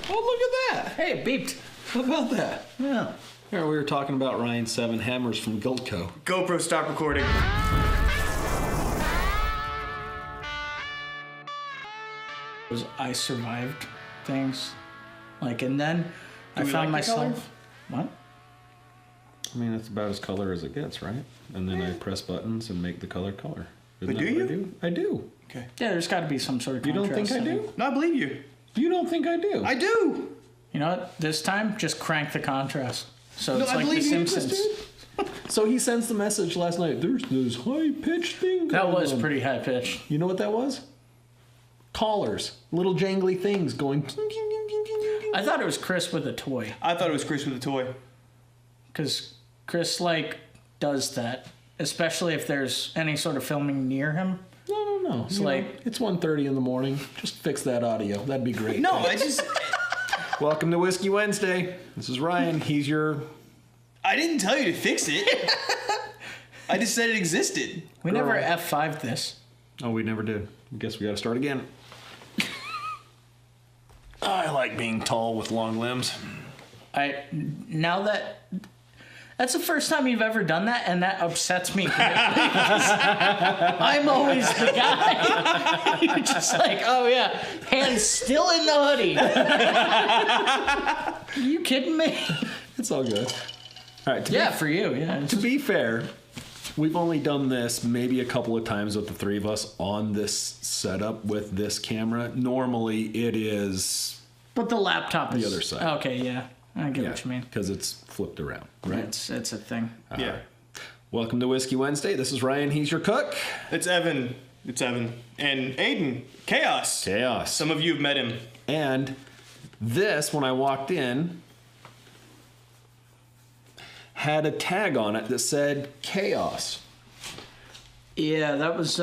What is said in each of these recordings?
Oh, look at that. Hey, it beeped. How about that? Yeah. Here, we were talking about Ryan's 7 Hammers from Goldco. GoPro, stop recording. I survived things. Like, and then I we found like the color? myself... What? I mean, it's about as color as it gets, right? And then I press buttons and make the color. Isn't But do that what you? I do. Okay. Yeah, there's got to be some sort of You don't contrast think I setting. do? No, I believe you. You don't think I do? I do. You know what? This time, just crank the contrast. So it's I like The believe you, Simpsons. So he sends the message last night. There's this high-pitched thing That going was on. pretty high pitched. You know what that was? Collars. Little jangly things going... I thought it was Chris with a toy. I thought it was Chris with a toy. Because Chris, like, does that. Especially if there's any sort of filming near him. No. It's You know, like- it's 1:30 in the morning. Just fix that audio. That'd be great. No, I just... Welcome to Whiskey Wednesday. This is Ryan. He's your... I didn't tell you to fix it. I just said it existed. We Girl. never F5'd this. Oh, we never did. I guess we got to start again. I like being tall with long limbs. Now that... That's the first time you've ever done that, and that upsets me. I'm always the guy. You're just like, oh yeah, hands still in the hoodie. Are you kidding me? It's all good. All right. Yeah, for you. Yeah. To be fair, we've only done this maybe a couple of times with the three of us on this setup with this camera. Normally, it is... But the laptop is the other side. Okay, yeah, I get what you mean. Because it's flipped around, right? It's a thing. Yeah. Welcome to Whiskey Wednesday. This is Ryan. He's your cook. It's Evan. And Aiden. Chaos. Some of you have met him. And this, when I walked in, had a tag on it that said Chaos. Yeah, that was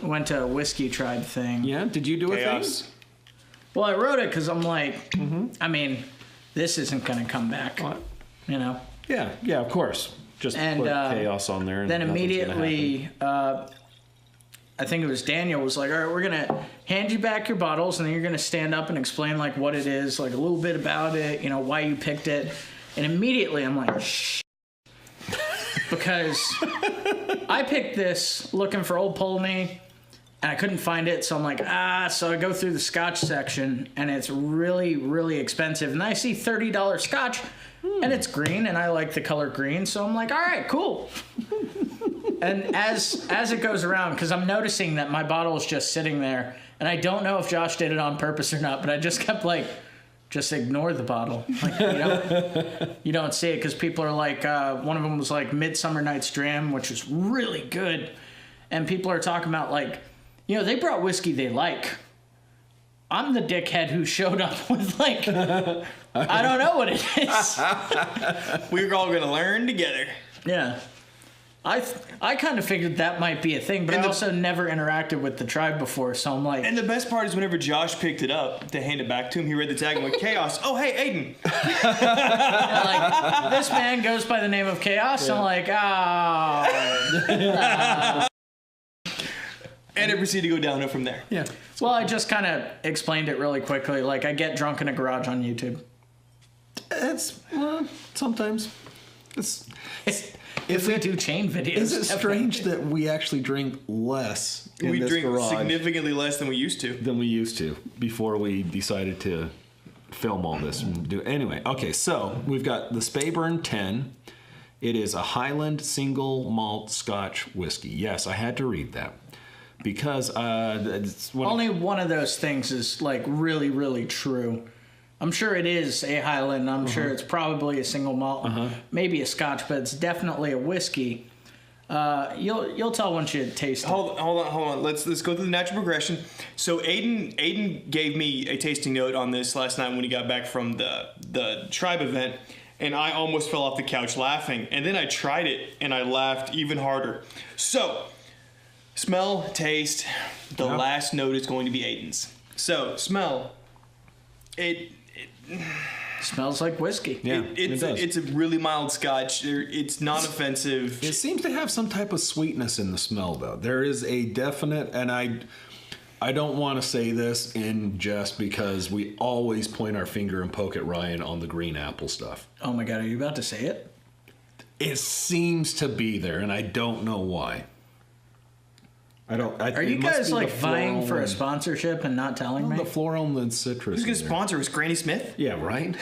went to a Whiskey Tribe thing. Yeah? Did you do a Chaos. thing? Well, I wrote it because I'm like, I mean, this isn't going to come back. What? You know? Yeah, of course. Just And, put Chaos on there. And Then nothing's gonna immediately, I think it was Daniel was like, all right, we're going to hand you back your bottles, and then you're going to stand up and explain, like, what it is, like, a little bit about it, you know, why you picked it. And immediately I'm like, shh. Because I picked this looking for Old Polney, and I couldn't find it, so I'm like, so I go through the Scotch section, and it's really, really expensive. And I see $30 Scotch, and it's green, and I like the color green, so I'm like, all right, cool. And as it goes around, because I'm noticing that my bottle is just sitting there, and I don't know if Josh did it on purpose or not, but I just kept like, just ignore the bottle. Like, you don't see it, because people are like, one of them was like Midsummer Night's Dram, which is really good. And people are talking about like, they brought whiskey they like. I'm the dickhead who showed up with like, I don't know what it is. We're all going to learn together. Yeah. I kind of figured that might be a thing, but I also never interacted with the tribe before, so I'm like... And the best part is whenever Josh picked it up to hand it back to him, he read the tag and went, Chaos. Oh, hey, Aiden. Like, this man goes by the name of Chaos. Yeah. I'm like, And it proceeded to go downhill from there. Yeah. Well, I just kind of explained it really quickly. Like, I get drunk in a garage on YouTube. Sometimes. If we do chain videos. Is it strange that we actually drink less in We this drink garage significantly less than we used to. before we decided to film all this and do anyway? Okay, so we've got the Speyburn 10. It is a Highland single malt Scotch whiskey. Yes, I had to read that because only one of those things is like really, really true. I'm sure it is a Highland. I'm sure it's probably a single malt, maybe a Scotch, but it's definitely a whiskey. You'll tell once you taste it. Hold on. Let's go through the natural progression. So Aiden gave me a tasting note on this last night when he got back from the tribe event, and I almost fell off the couch laughing. And then I tried it, and I laughed even harder. So, smell, taste. The last note is going to be Aiden's. So, smell. It smells like whiskey. Yeah, it does. It's a really mild Scotch. It's not offensive. It seems to have some type of sweetness in the smell, though. There is a definite, and I don't want to say this in just because we always point our finger and poke at Ryan on the green apple stuff. Oh my God, are you about to say it? It seems to be there, and I don't know why. Are you guys like vying for a sponsorship and not telling me? The floral and citrus. Who's going to sponsor us? Granny Smith? Yeah, right?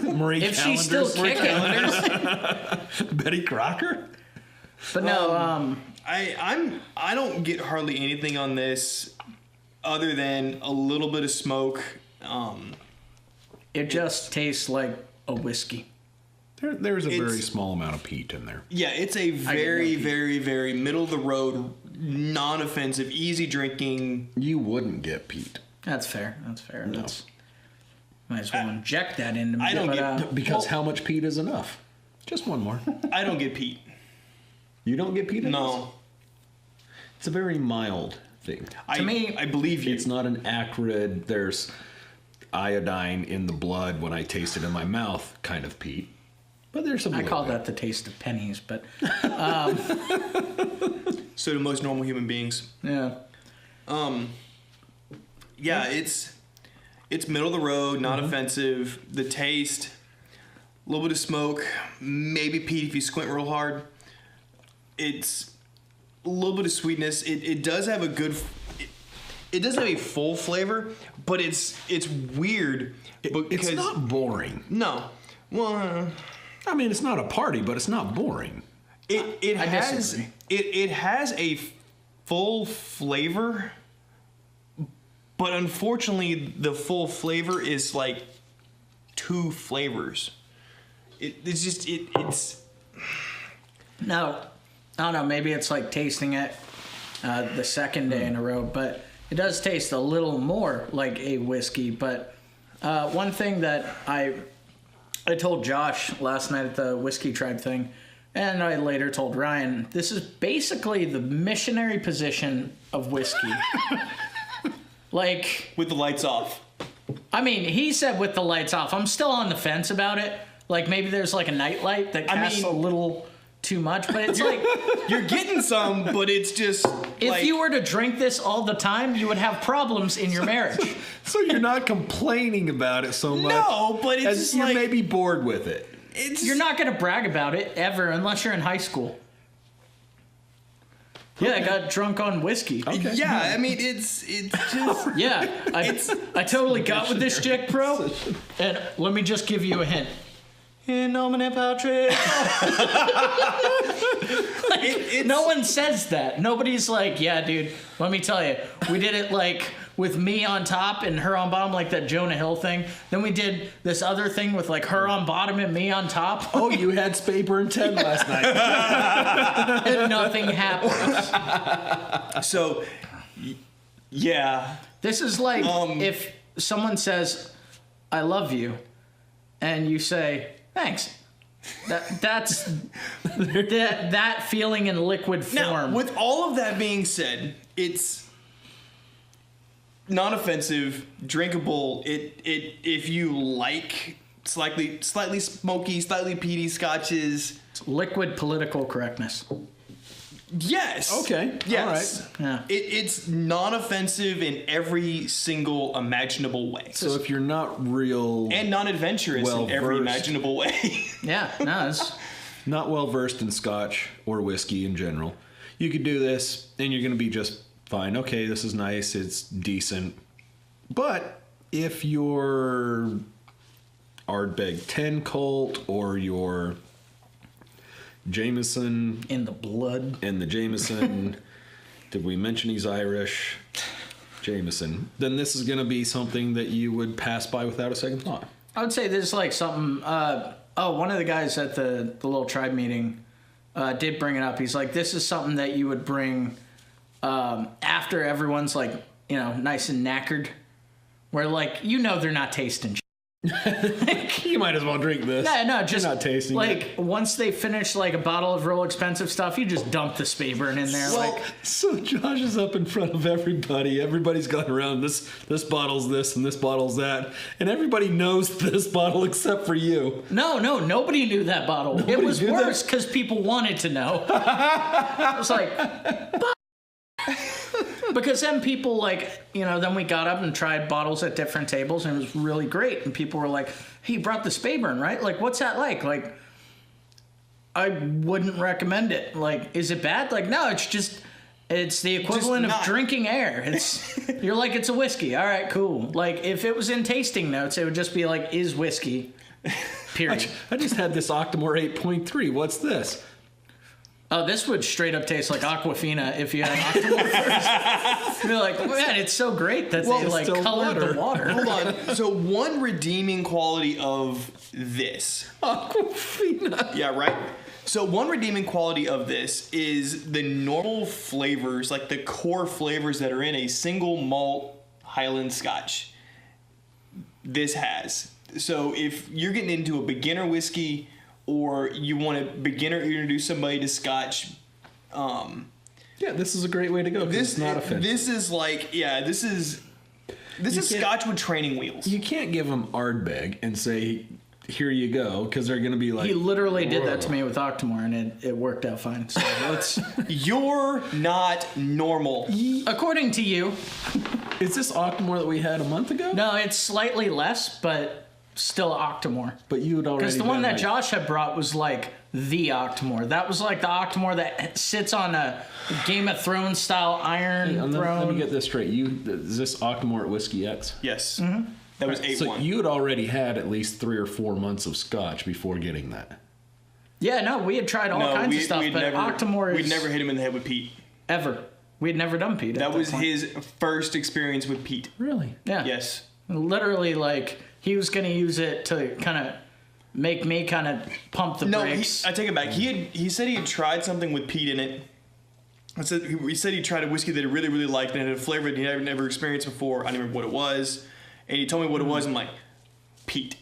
Marie If Callender's. she's still kicking. Betty Crocker? But no, I don't get hardly anything on this other than a little bit of smoke. it just tastes like a whiskey. There's a very small amount of peat in there. Yeah, it's a very, very, very middle of the road, non-offensive, easy drinking. You wouldn't get peat. That's fair. No. Might as well inject that into me. I don't get Because how much peat is enough? Just one more. I don't get peat. You don't get peat in this? No. It's a very mild thing. To me, I believe you. It's not an acrid, there's iodine in the blood when I taste it in my mouth kind of peat. But there's some. I call that the taste of pennies, but So do most normal human beings. yeah. Yeah, it's middle of the road, not offensive. The taste, a little bit of smoke, maybe peat if you squint real hard. It's a little bit of sweetness. It does have a good. It doesn't have a full flavor, but it's weird. It's not boring. No. Well, I mean, it's not a party, but it's not boring. it I has disagree. it has a full flavor, but unfortunately, the full flavor is like 2 flavors. It's No, I don't know. Maybe it's like tasting it the second day in a row, but it does taste a little more like a whiskey. But one thing that I told Josh last night at the Whiskey Tribe thing, and I later told Ryan, this is basically the missionary position of whiskey. Like, with the lights off. I mean, he said with the lights off. I'm still on the fence about it. Like, maybe there's like a nightlight that casts a little too much, but it's like You're getting some, but it's just if you were to drink this all the time, you would have problems in your marriage. So you're not complaining about it so much. No, but it's as just you're like maybe bored with it. You're not going to brag about it ever unless you're in high school. Yeah, I got drunk on whiskey. Okay. Yeah, I mean it's just Yeah, I totally got with this chick, bro. And let me just give you a hint. In nomine Patrick. No one says that. Nobody's like, yeah, dude, let me tell you. We did it like with me on top and her on bottom, like that Jonah Hill thing. Then we did this other thing with like her on bottom and me on top. Oh, you had Speyburn 10 last night. And nothing happens. so yeah. This is like if someone says, I love you, and you say, thanks. That's that feeling in liquid form. Now, with all of that being said, it's non-offensive, drinkable. It if you like slightly smoky, slightly peaty scotches. Liquid political correctness. Yes. Okay. Yes. All right. Yeah. It's non-offensive in every single imaginable way. So if you're not real, And non-adventurous in every well-versed. imaginable way. Yeah, no, it's not well versed in Scotch or whiskey in general, you could do this and you're going to be just fine. Okay, this is nice. It's decent. But if your Ardbeg 10 Colt or your Jameson in the blood. and the Jameson, did we mention he's Irish? Jameson. Then this is going to be something that you would pass by without a second thought. I would say this is like something. One of the guys at the little tribe meeting did bring it up. He's like, this is something that you would bring after everyone's like, nice and knackered, where like they're not tasting. You might as well drink this. No, just You're not tasting like once they finish like a bottle of real expensive stuff, you just dump the Speyburn in there. Well, so Josh is up in front of everybody. Everybody's gone around. This bottle's this and this bottle's that, and everybody knows this bottle except for you. No, nobody knew that bottle. It was knew worse because people wanted to know. It was like, Because then people like, then we got up and tried bottles at different tables and it was really great. And people were like, hey, you brought the Speyburn, right? Like, what's that like? Like, I wouldn't recommend it. Like, is it bad? Like, no, it's the equivalent of drinking air. You're like, it's a whiskey. All right, cool. Like, if it was in tasting notes, it would just be like, is whiskey, period. I just had this Octomore 8.3. What's this? Oh, this would straight up taste like Aquafina if you had Octomore first. You're like, man, it's so great that they like colored the water. Hold on. So one redeeming quality of this. Aquafina. Yeah, right? So one redeeming quality of this is the normal flavors, like the core flavors that are in a single malt Highland Scotch. This has. So if you're getting into a beginner whiskey or you want to introduce somebody to Scotch, yeah, this is a great way to go. It's not offensive. This is like, this is Scotch with training wheels. You can't give them Ardbeg and say, here you go, because they're going to be like... He literally did that to me with Octomore, and it worked out fine. So let's... You're not normal. According to you. Is this Octomore that we had a month ago? No, it's slightly less, but still Octomore. But you had already... Because the one that Josh had brought was like the Octomore. That was like the Octomore that sits on a Game of Thrones style iron throne. Let me get this straight. Is this Octomore at Whiskey X? Yes. Mm-hmm. That was 8-1. So you had already had at least 3 or 4 months of Scotch before getting that. Yeah, no, we had tried all kinds of stuff, but Octomore we'd never hit him in the head with peat. Ever. We'd never done peat. That was his first experience with peat. Really? Yeah. Yes. Literally, like, he was going to use it to kind of make me kind of pump the brakes. I take it back. He said he had tried something with peat in it. He said he tried a whiskey that he really, really liked and it had a flavor that he had never experienced before. I don't remember what it was. And he told me what it was. I'm like, peat.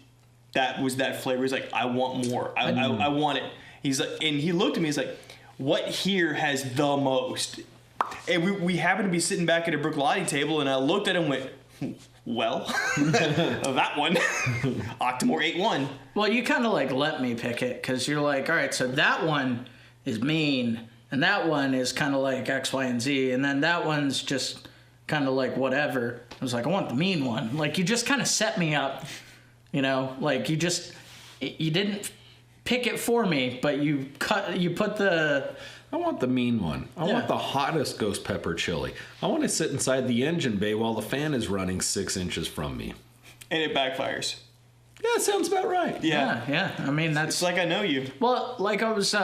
That was that flavor. He's like, I want more. I want it. He's like, and he looked at me. He's like, what here has the most? And we happened to be sitting back at a Brooklotti table, and I looked at him and went, well, that one, Octomore 8-1. Well, you kind of like let me pick it because you're like, all right, so that one is mean, and that one is kind of like X, Y, and Z, and then that one's just kind of like whatever. I was like, I want the mean one. Like, you just kind of set me up, like you didn't pick it for me, but you put the... I want the mean one. I want the hottest ghost pepper chili. I want to sit inside the engine bay while the fan is running 6 inches from me. And it backfires. Yeah, that sounds about right. Yeah. I mean, that's... It's like I know you. Well, like I was...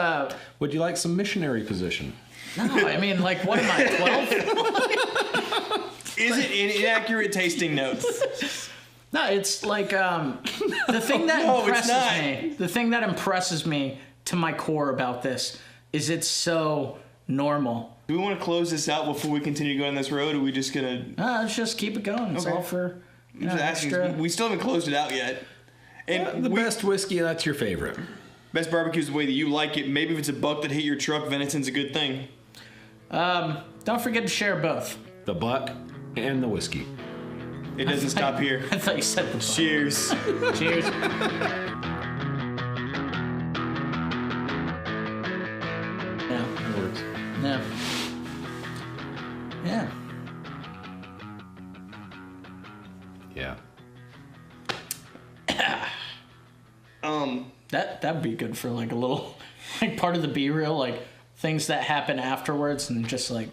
Would you like some missionary position? No, I mean, like, what am I, 12? Is it in inaccurate tasting notes? No, it's like the thing that impresses me. The thing that impresses me to my core about this is it's so normal. Do we want to close this out before we continue going this road, or are we just gonna? Let's just keep it going. It's all for extra. We still haven't closed it out yet. And the best whiskey, that's your favorite. Best barbecue is the way that you like it. Maybe if it's a buck that hit your truck, venison's a good thing. Don't forget to share both. The buck and the whiskey. It doesn't stop here. I thought you said the buck. Cheers. Cheers. Yeah. It works. Yeah. Yeah. Yeah. That'd be good for like a little like part of the B reel, like things that happen afterwards and just like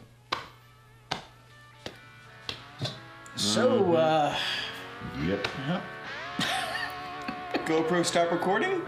Yep. yeah. GoPro stop recording?